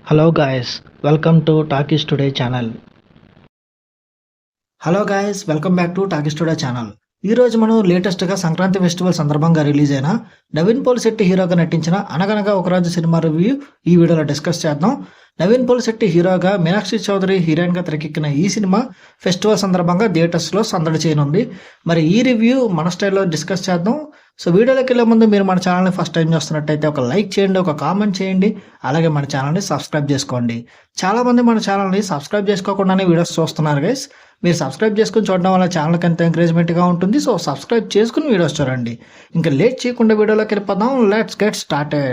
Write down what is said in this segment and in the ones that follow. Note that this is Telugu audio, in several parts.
Hello guys, welcome to Talkies Today channel. Hello guys, welcome back to talkies today channel. ఈ రోజు మనం లేటెస్ట్గా సంక్రాంతి ఫెస్టివల్ సందర్భంగా రిలీజ్ అయిన నవీన్ పోలిశెట్టి హీరోగా నటించిన అనగనగా ఒక రాజు సినిమా రివ్యూ ఈ వీడియోలో డిస్కస్ చేద్దాం. నవీన్ పోలిశెట్టి హీరోగా మీనాక్షి చౌదరి హీరోయిన్గా తెరకెక్కిన ఈ సినిమా ఫెస్టివల్ సందర్భంగా థియేటర్స్లో సందడి చేయనుంది. మరి ఈ రివ్యూ మన స్టైల్లో డిస్కస్ చేద్దాం. సో వీడియోలోకి వెళ్ళే ముందు మీరు మన ఛానల్ని ఫస్ట్ టైం చూస్తున్నట్టయితే ఒక లైక్ చేయండి, ఒక కామెంట్ చేయండి, అలాగే మన ఛానల్ని సబ్స్క్రైబ్ చేసుకోండి. చాలామంది మన ఛానల్ని సబ్స్క్రైబ్ చేసుకోకుండానే వీడియోస్ చూస్తున్నారు గైస్. మీరు సబ్స్క్రైబ్ చేసుకుని చూడడం వల్ల ఛానల్కి ఎంత ఎంకరేజ్మెంట్గా ఉంటుంది. సో సబ్స్క్రైబ్ చేసుకుని వీడియోస్ చూడండి. ఇంకా లేట్ చేయకుండా వీడియోలోకి వెళ్ళిపోదాం. Let's get started.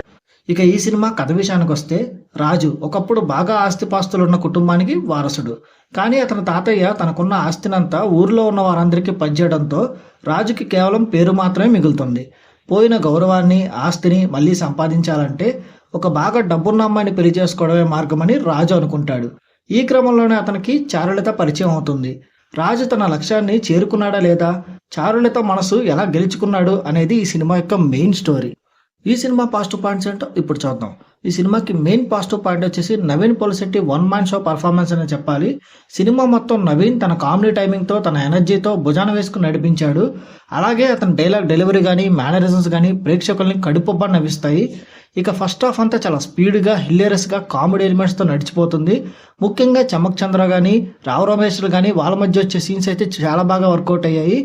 ఇక ఈ సినిమా కథ విషయానికి వస్తే, రాజు ఒకప్పుడు బాగా ఆస్తిపాస్తులు ఉన్న కుటుంబానికి వారసుడు. కానీ అతని తాతయ్య తనకున్న ఆస్తినంతా ఊర్లో ఉన్న వారందరికీ పంచేయడంతో రాజుకి కేవలం పేరు మాత్రమే మిగులుతుంది. పోయిన గౌరవాన్ని, ఆస్తిని మళ్ళీ సంపాదించాలంటే ఒక బాగా డబ్బున్న అమ్మాయిని పెళ్లి చేసుకోవడమే మార్గమని రాజు అనుకుంటాడు. ఈ క్రమంలోనే అతనికి చారులత పరిచయం అవుతుంది. రాజు తన లక్ష్యాన్ని చేరుకున్నాడా లేదా, చారులత మనసు ఎలా గెలుచుకున్నాడు అనేది ఈ సినిమా యొక్క మెయిన్ స్టోరీ. ఈ సినిమా పాజిటివ్ పాయింట్స్ ఏంటో ఇప్పుడు చూద్దాం. ఈ సినిమాకి మెయిన్ పాజిటివ్ పాయింట్ వచ్చేసి Naveen Polishetty one man show performance అని చెప్పాలి. సినిమా మొత్తం నవీన్ తన కామెడీ టైమింగ్తో, తన ఎనర్జీతో భుజాన వేసుకుని నడిపించాడు. అలాగే అతని డైలాగ్ డెలివరీ కానీ, మేనరిజమ్స్ కానీ ప్రేక్షకుల్ని కడుపుబ్బా నవ్విస్తాయి. ఇక ఫస్ట్ హాఫ్ అంతా చాలా స్పీడ్గా, హిల్లేరియస్గా కామెడీ ఎలిమెంట్స్తో నడిచిపోతుంది. ముఖ్యంగా చమక్ చంద్ర కానీ, రావు రమేష్లు కానీ వాళ్ళ మధ్య వచ్చే సీన్స్ అయితే చాలా బాగా వర్కౌట్ అయ్యాయి.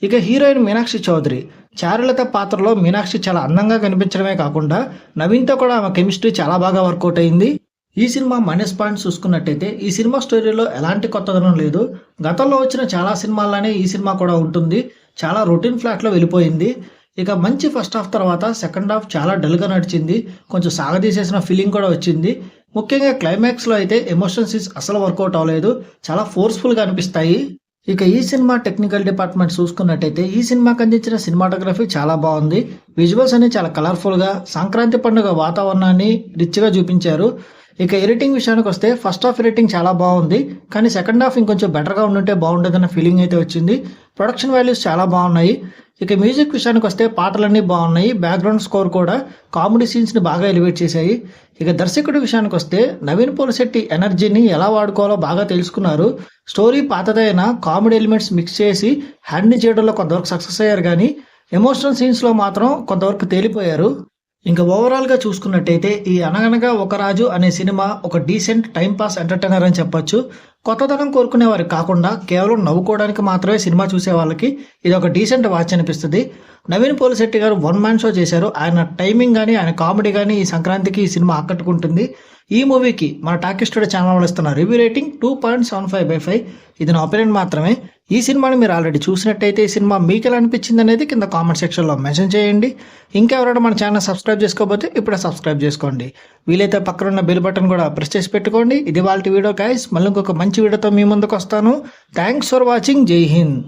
ఇక హీరోయిన్ మీనాక్షి చౌదరి చారులత పాత్రలో మీనాక్షి చాలా అందంగా కనిపించడమే కాకుండా నవీన్తో కూడా ఆమె కెమిస్ట్రీ చాలా బాగా వర్కౌట్ అయింది. ఈ సినిమా మైనస్ పాయింట్స్ చూసుకున్నట్టయితే ఈ సినిమా స్టోరీలో ఎలాంటి కొత్తదనం లేదు. గతంలో వచ్చిన చాలా సినిమాల్లోనే ఈ సినిమా కూడా ఉంటుంది. చాలా రొటీన్ ఫ్లాట్లో వెళ్ళిపోయింది. ఇక మంచి ఫస్ట్ హాఫ్ తర్వాత సెకండ్ హాఫ్ చాలా డల్గా నడిచింది. కొంచెం సాగదీసేసిన ఫీలింగ్ కూడా వచ్చింది. ముఖ్యంగా క్లైమాక్స్లో అయితే ఎమోషన్ సీన్స్ అసలు వర్కౌట్ అవ్వలేదు. చాలా ఫోర్స్ఫుల్గా అనిపిస్తాయి. ఇక ఈ సినిమా టెక్నికల్ డిపార్ట్మెంట్ చూసుకున్నట్టయితే ఈ సినిమాకి అందించిన సినిమాటోగ్రఫీ చాలా బాగుంది. విజువల్స్ అన్ని చాలా కలర్ఫుల్గా, సంక్రాంతి పండుగ వాతావరణాన్ని రిచ్గా చూపించారు. ఇక ఎడిటింగ్ విషయానికి వస్తే ఫస్ట్ హాఫ్ ఎడిటింగ్ చాలా బాగుంది, కానీ సెకండ్ హాఫ్ ఇంకొంచెం బెటర్గా ఉండుంటే బాగుండేదన్న ఫీలింగ్ అయితే వచ్చింది. ప్రొడక్షన్ వాల్యూస్ చాలా బాగున్నాయి. ఇక మ్యూజిక్ విషయానికి వస్తే పాటలన్నీ బాగున్నాయి. బ్యాక్గ్రౌండ్ స్కోర్ కూడా కామెడీ సీన్స్ని బాగా ఎలివేట్ చేశాయి. ఇక దర్శకుడి విషయానికి వస్తే నవీన్ పోలిశెట్టి ఎనర్జీని ఎలా వాడుకోవాలో బాగా తెలుసుకున్నారు. స్టోరీ పాతదైన కామెడీ ఎలిమెంట్స్ మిక్స్ చేసి హ్యాండిల్ చేయడంలో కొంతవరకు సక్సెస్ అయ్యారు, కానీ ఎమోషనల్ సీన్స్లో మాత్రం కొంతవరకు తేలిపోయారు. ఇంకా ఓవరాల్గా చూసుకున్నట్టయితే ఈ అనగనగా ఒక రాజు అనే సినిమా ఒక డీసెంట్ టైం పాస్ ఎంటర్టైనర్ అని చెప్పొచ్చు. కొత్తదనం కోరుకునే వారికి కాకుండా కేవలం నవ్వుకోవడానికి మాత్రమే సినిమా చూసే వాళ్ళకి ఇది ఒక డీసెంట్ వాచ్ అనిపిస్తుంది. నవీన్ పోలిశెట్టి గారు వన్ మ్యాన్ షో చేశారు. ఆయన టైమింగ్ కానీ, ఆయన కామెడీ కానీ ఈ సంక్రాంతికి ఈ సినిమా ఆకట్టుకుంటుంది. ఈ మూవీకి మన టాకీస్ టుడే ఛానల్ వాళ్ళు ఇస్తున్న రివ్యూ రేటింగ్ 2.75/5. ఇది నా ఒపీనియన్ మాత్రమే. ఈ సినిమాని మీరు ఆల్రెడీ చూసినట్టయితే ఈ సినిమా మీకు ఎలా అనిపించింది అనేది కింద కామెంట్ సెక్షన్లో మెన్షన్ చేయండి. ఇంకా ఎవరైనా మన ఛానల్ సబ్స్క్రైబ్ చేసుకోకపోతే ఇప్పుడే సబ్స్క్రైబ్ చేసుకోండి. వీలైతే పక్కన బెల్ బటన్ కూడా ప్రెస్ చేసి పెట్టుకోండి. ఇది వాళ్ళ వీడియో గైస్. మళ్ళీ ఇంకొక మంచి వీడియోతో మీ ముందుకు వస్తాను. Thanks for watching. జై హింద్.